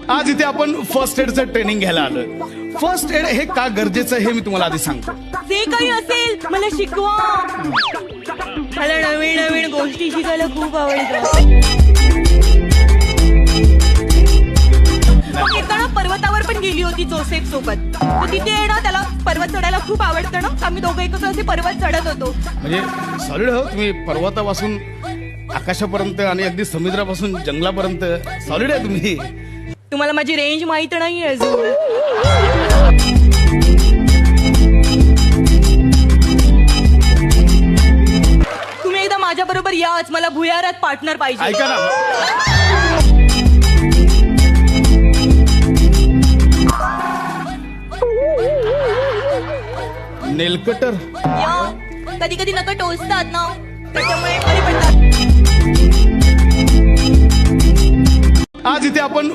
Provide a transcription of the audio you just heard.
आज इथे आपण फर्स्ट एडचं ट्रेनिंग घ्यायला आलोय. फर्स्ट एड हे का गरजेचं आहे हे मी तुम्हाला आधी सांगतो. जे काही असेल मला शिकवा. मला नवीन नवीन गोष्टी शिकायला खूप आवडतं. एकदा पर्वतावर पण गेली होती जोसेफ सोबत. तर तिथे आहे ना त्याला पर्वत चढायला खूप आवडतं ना. आम्ही दोघं एकत्र असे पर्वत चढत होतो. म्हणजे सॉलिड हो तुम्ही, पर्वतापासून आकाशापर्यंत आणि अगदी समुद्रापासून जंगलापर्यंत सॉलिड आहे तुम्ही. तुम्हाला माझी रेंज माहित नाही अजून. तुम्ही एकदा माझ्या बरोबर याच. मला भुयारात पार्टनर पाहिजे. ऐका ना, नेलकटर. या कधी कधी नका टोचतात ना, त्याच्यामुळे बरी पडतात. आज इथे आपण